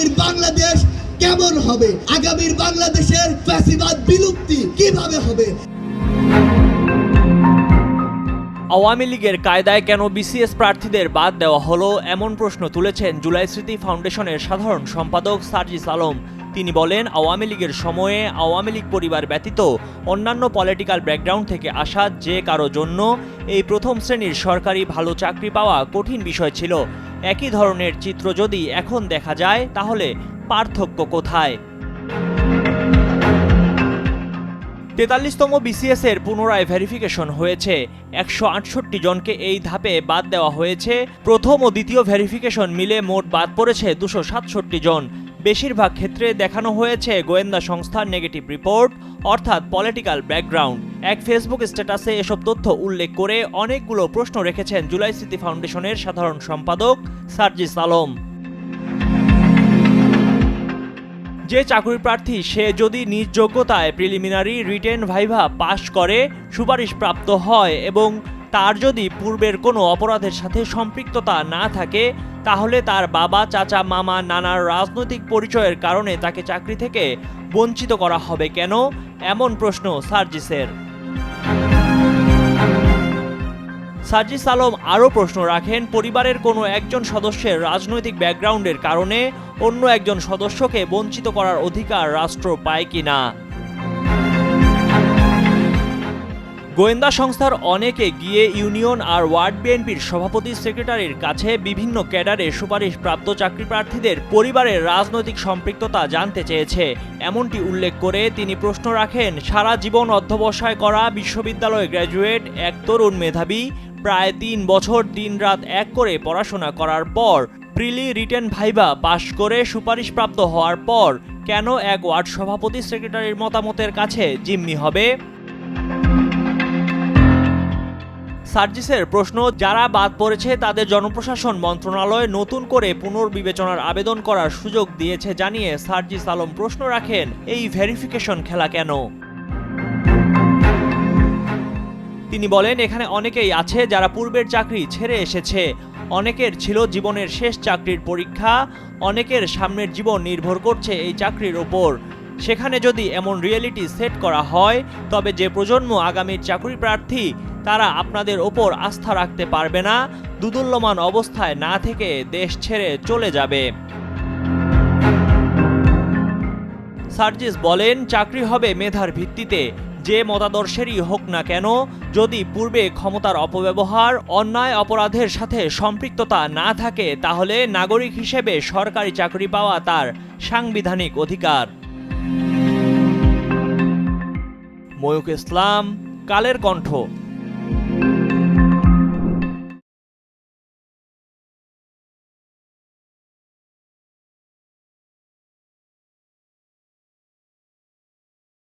আগামীর বাংলাদেশ কেমন হবে, আগামীর বাংলাদেশের ফ্যাসিবাদ বিলুপ্তি কিভাবে হবে। আওয়ামী লীগের কায়দায় কেন বিসিএস প্রার্থীদের বাদ দেওয়া হলো, এমন প্রশ্ন তুলেছেন জুলাই স্মৃতি ফাউন্ডেশনের সাধারণ সম্পাদক সার্জিস আলম। তিনি বলেন, আওয়ামী লীগের সময়ে আওয়ামী লীগ পরিবার ব্যতীত অন্যান্য পলিটিক্যাল ব্যাকগ্রাউন্ড থেকে আসা যে কারো জন্য এই প্রথম শ্রেণীর সরকারি ভালো চাকরি পাওয়া কঠিন বিষয় ছিল। একই ধরনের চিত্র যদি এখন দেখা যায় তাহলে পার্থক্য কোথায়? 43তম বিসিএস এর পুনরায় ভেরিফিকেশন হয়েছে। 168 জনকে এই ধাপে বাদ দেওয়া হয়েছে। প্রথম ও দ্বিতীয় ভেরিফিকেশন মিলে মোট বাদ পড়েছে 267 জন। বেশিরভাগ ক্ষেত্রে দেখানো হয়েছে গোয়েন্দা সংস্থার নেগেটিভ রিপোর্ট, অর্থাৎ পলিটিক্যাল ব্যাকগ্রাউন্ড। এক ফেসবুক স্ট্যাটাসে এসব তথ্য উল্লেখ করে অনেকগুলো প্রশ্ন রেখেছেন জুলাই স্মৃতি ফাউন্ডেশনের সাধারণ সম্পাদক সার্জিস আলম। যে চাকরি প্রার্থী সে যদি নিজ যোগ্যতায় প্রিলিমিনারি, রিটেন, ভাইভা পাশ করে সুপারিশপ্রাপ্ত হয় এবং তার যদি পূর্বের কোনো অপরাধের সাথে সম্পৃক্ততা না থাকে, তাহলে তার বাবা, চাচা, মামা, নানার রাজনৈতিক পরিচয়ের কারণে তাকে চাকরি থেকে বঞ্চিত করা হবে কেন, এমন প্রশ্ন সার্জিসের। সার্জিস আলম আরও প্রশ্ন রাখেন, পরিবারের কোনো একজন সদস্যের রাজনৈতিক ব্যাকগ্রাউন্ডের কারণে অন্য একজন সদস্যকে বঞ্চিত করার অধিকার রাষ্ট্র পায় কিনা। গোয়েন্দা সংস্থার অনেকে গিয়ে ইউনিয়ন আর ওয়ার্ড বিএনপির সভাপতি, সেক্রেটারির কাছে বিভিন্ন ক্যাডারে সুপারিশপ্রাপ্ত চাকরি প্রার্থীদের পরিবারের রাজনৈতিক সম্পৃক্ততা জানতে চেয়েছে। এমনটি উল্লেখ করে তিনি প্রশ্ন রাখেন, সারা জীবন অধ্যবসায় করা বিশ্ববিদ্যালয় গ্র্যাজুয়েট এক তরুণ মেধাবী প্রায় 3 বছর দিনরাত এক করে পড়াশোনা করার পর প্রিলি, রিটেন, ভাইভা পাশ করে সুপারিশপ্রাপ্ত হওয়ার পর কেন এক ওয়ার্ড সভাপতি, সেক্রেটারির মতামতের কাছে জিম্মি হবে? সার্জিসের প্রশ্ন, যারা বাদ পড়েছে তাদের জনপ্রশাসন মন্ত্রণালয় নতুন করে পুনর্বিবেচনার আবেদন করার সুযোগ দিয়েছে জানিয়ে সার্জিস আলম প্রশ্ন রাখেন, এই ভেরিফিকেশন খেলা কেন? তিনি বলেন, এখানে অনেকেই আছে যারা পূর্বের চাকরি ছেড়ে এসেছে, অনেকের ছিল জীবনের শেষ চাকরির পরীক্ষা, অনেকের সামনের জীবন নির্ভর করছে এই চাকরির ওপর। সেখানে যদি এমন রিয়েলিটি সেট করা হয়, তবে যে প্রজন্ম আগামীর চাকরি প্রার্থী তারা আপনাদের ওপর আস্থা রাখতে পারবে না, দুদুল্যমান অবস্থায় না থেকে দেশ ছেড়ে চলে যাবে। সার্জিস বলেন, চাকরি হবে মেধার ভিত্তিতে, যে মতাদর্শেরই হোক না কেন, যদি পূর্বে ক্ষমতার অপব্যবহার, অন্যায়, অপরাধের সাথে সম্পৃক্ততা না থাকে, তাহলে নাগরিক হিসেবে সরকারি চাকরি পাওয়া তার সাংবিধানিক অধিকার। ময়ূক ইসলাম, কালের কণ্ঠ।